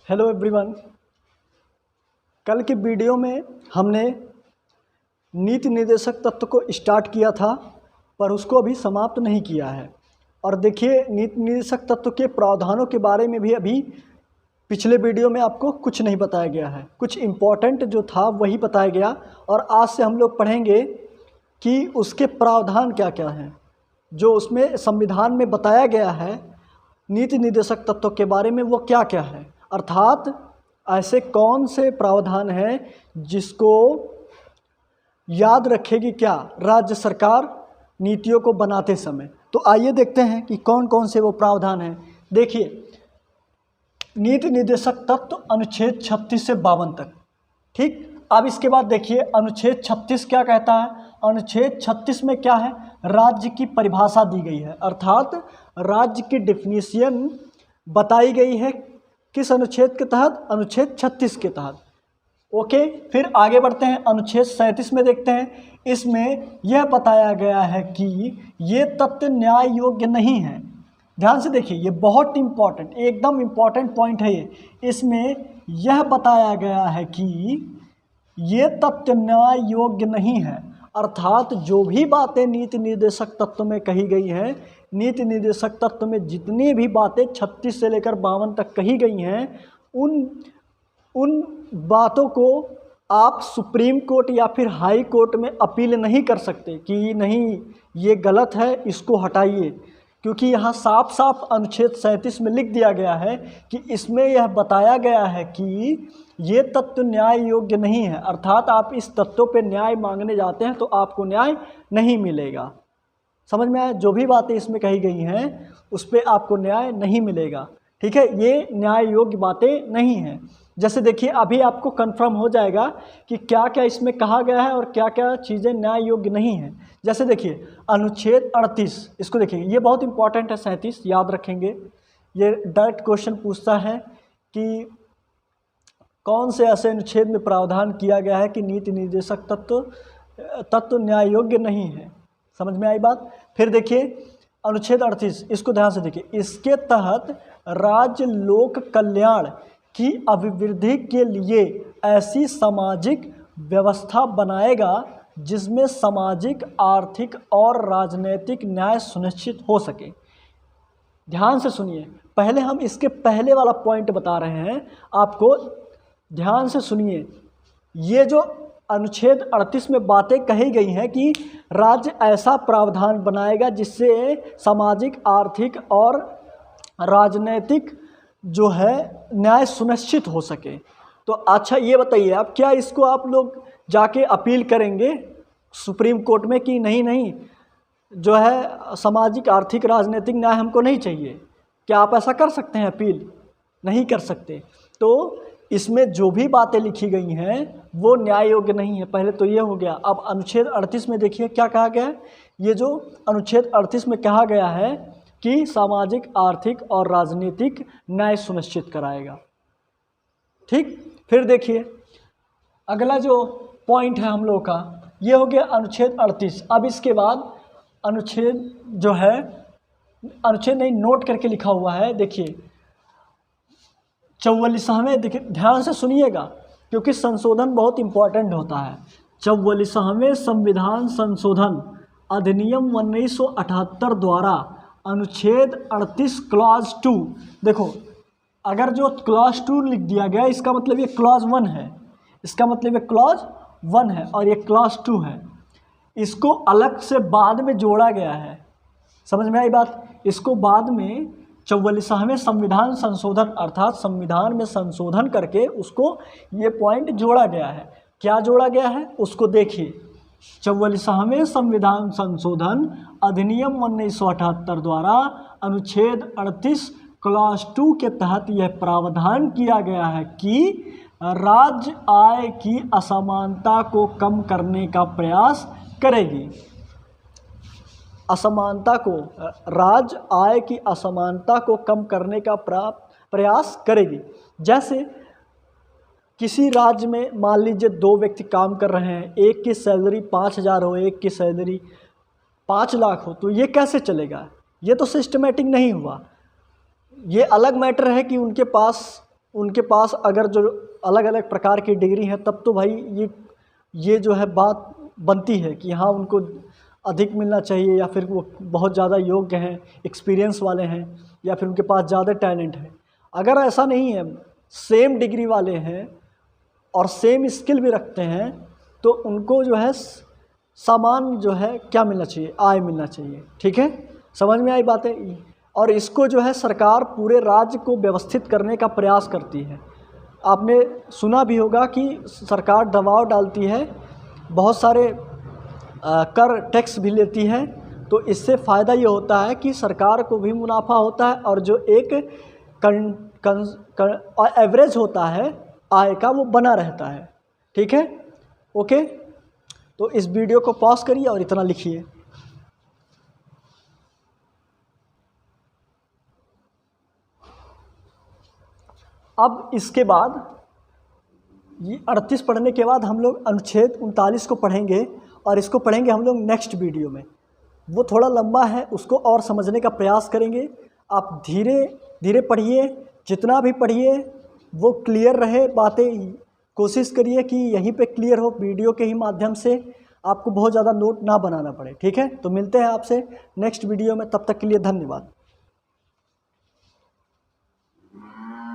Hello everyone. कल के video में हमने नीति निर्देशक तत्व को स्टार्ट किया था, पर उसको अभी समाप्त नहीं किया है। और देखिए, नीति निर्देशक तत्व के प्रावधानों के बारे में भी अभी पिछले वीडियो में आपको कुछ नहीं बताया गया है। कुछ इम्पोर्टेंट जो था वही बताया गया, और आज से हम लोग पढ़ेंगे कि उसके प्रावधान क्या क्या हैं, जो उसमें संविधान में बताया गया है नीति निर्देशक तत्व के बारे में, वो क्या क्या है। अर्थात ऐसे कौन से प्रावधान हैं जिसको याद रखेगी क्या राज्य सरकार नीतियों को बनाते समय। तो आइए देखते हैं कि कौन कौन से वो प्रावधान हैं। देखिए, नीति निर्देशक तत्व अनुच्छेद 36 से 52 तक। ठीक, अब इसके बाद देखिए अनुच्छेद 36 क्या कहता है। अनुच्छेद 36 में क्या है, राज्य की परिभाषा दी गई है, अर्थात राज्य की डिफिनीशन बताई गई है। किस अनुच्छेद के तहत? अनुच्छेद 36 के तहत। ओके, फिर आगे बढ़ते हैं। अनुच्छेद 37 में देखते हैं। इसमें यह बताया गया है कि ये तथ्य न्याय योग्य नहीं है। ध्यान से देखिए, ये बहुत इंपॉर्टेंट, एकदम इम्पॉर्टेंट पॉइंट है ये। इसमें यह बताया गया है कि ये तथ्य न्याय योग्य नहीं है, अर्थात जो भी बातें नीति निर्देशक तत्व में कही गई हैं, नीति निर्देशक तत्व में जितनी भी बातें 36 से लेकर 52 तक कही गई हैं, उन बातों को आप सुप्रीम कोर्ट या फिर हाई कोर्ट में अपील नहीं कर सकते कि नहीं ये गलत है, इसको हटाइए, क्योंकि यहाँ साफ साफ अनुच्छेद 37 में लिख दिया गया है कि इसमें यह बताया गया है कि ये तत्व न्याय योग्य नहीं है। अर्थात आप इस तत्व पे न्याय मांगने जाते हैं तो आपको न्याय नहीं मिलेगा। समझ में आया? जो भी बातें इसमें कही गई हैं उस पर आपको न्याय नहीं मिलेगा। ठीक है, ये न्याय योग्य बातें नहीं हैं। जैसे देखिए, अभी आपको कंफर्म हो जाएगा कि क्या क्या इसमें कहा गया है और क्या क्या चीज़ें न्याय योग्य नहीं हैं। जैसे देखिए अनुच्छेद 38, इसको देखिए, ये बहुत इंपॉर्टेंट है। 37 याद रखेंगे, ये डायरेक्ट क्वेश्चन पूछता है कि कौन से ऐसे अनुच्छेद में प्रावधान किया गया है कि नीति निर्देशक तत्व न्याय योग्य नहीं है। समझ में आई बात? फिर देखिए अनुच्छेद 38, इसको ध्यान से देखिए। इसके तहत राज्य लोक कल्याण की अभिवृद्धि के लिए ऐसी सामाजिक व्यवस्था बनाएगा जिसमें सामाजिक, आर्थिक और राजनीतिक न्याय सुनिश्चित हो सके। ध्यान से सुनिए, पहले हम इसके पहले वाला पॉइंट बता रहे हैं आपको, ध्यान से सुनिए। ये जो अनुच्छेद 38 में बातें कही गई हैं कि राज्य ऐसा प्रावधान बनाएगा जिससे सामाजिक, आर्थिक और राजनीतिक जो है न्याय सुनिश्चित हो सके। तो अच्छा ये बताइए आप, क्या इसको आप लोग जाके अपील करेंगे सुप्रीम कोर्ट में कि नहीं जो है सामाजिक, आर्थिक, राजनीतिक न्याय हमको नहीं चाहिए? क्या आप ऐसा कर सकते हैं अपील? नहीं कर सकते। तो इसमें जो भी बातें लिखी गई हैं वो न्याय योग्य नहीं है। पहले तो ये हो गया। अब अनुच्छेद 38 में देखिए क्या कहा गया है। ये जो अनुच्छेद 38 में कहा गया है कि सामाजिक, आर्थिक और राजनीतिक न्याय सुनिश्चित कराएगा। ठीक, फिर देखिए अगला जो पॉइंट है हम लोग का, ये हो गया अनुच्छेद 38। अब इसके बाद अनुच्छेद जो है, अनुच्छेद नहीं, नोट करके लिखा हुआ है, देखिए 44वें, देखिए ध्यान से सुनिएगा क्योंकि संशोधन बहुत इंपॉर्टेंट होता है। 44वें संविधान संशोधन अधिनियम 1978 द्वारा अनुच्छेद 38 क्लॉज 2, देखो अगर जो क्लॉज 2 लिख दिया गया, इसका मतलब ये क्लॉज 1 है, इसका मतलब ये क्लॉज 1 है और ये क्लॉज 2 है। इसको अलग से बाद में जोड़ा गया है। समझ में आई बात? इसको बाद में 44वें संविधान संशोधन, अर्थात संविधान में संशोधन करके उसको ये पॉइंट जोड़ा गया है। क्या जोड़ा गया है उसको देखिए। 44वें संविधान संशोधन अधिनियम 1978 द्वारा अनुच्छेद 38 क्लॉज 2 के तहत यह प्रावधान किया गया है कि राज्य आय की असमानता को कम करने का प्रयास करेगी। असमानता को, राज्य आय की असमानता को कम करने का प्रयास करेगी। जैसे किसी राज्य में मान लीजिए 2 व्यक्ति काम कर रहे हैं, एक की सैलरी 5,000 हो, एक की सैलरी 5 लाख हो, तो ये कैसे चलेगा? ये तो सिस्टमेटिक नहीं हुआ। ये अलग मैटर है कि उनके पास उनके पास अगर जो अलग अलग प्रकार की डिग्री है तब तो भाई ये जो है बात बनती है कि हाँ उनको अधिक मिलना चाहिए, या फिर वो बहुत ज़्यादा योग्य हैं, एक्सपीरियंस वाले हैं, या फिर उनके पास ज़्यादा टैलेंट है। अगर ऐसा नहीं है, सेम डिग्री वाले हैं और सेम स्किल भी रखते हैं, तो उनको जो है सामान जो है क्या मिलना चाहिए, आय मिलना चाहिए। ठीक है, समझ में आई बातें। और इसको जो है सरकार पूरे राज्य को व्यवस्थित करने का प्रयास करती है। आपने सुना भी होगा कि सरकार दबाव डालती है, बहुत सारे कर टैक्स भी लेती है, तो इससे फ़ायदा ये होता है कि सरकार को भी मुनाफा होता है और जो एक एवरेज होता है आय का वो बना रहता है। ठीक है, ओके। तो इस वीडियो को पॉज करिए और इतना लिखिए। अब इसके बाद ये 38 पढ़ने के बाद हम लोग अनुच्छेद 39 को पढ़ेंगे, और इसको पढ़ेंगे हम लोग नेक्स्ट वीडियो में। वो थोड़ा लंबा है, उसको और समझने का प्रयास करेंगे। आप धीरे धीरे पढ़िए, जितना भी पढ़िए वो क्लियर रहे बातें। कोशिश करिए कि यहीं पे क्लियर हो, वीडियो के ही माध्यम से, आपको बहुत ज़्यादा नोट ना बनाना पड़े। ठीक है, तो मिलते हैं आपसे नेक्स्ट वीडियो में, तब तक के लिए धन्यवाद।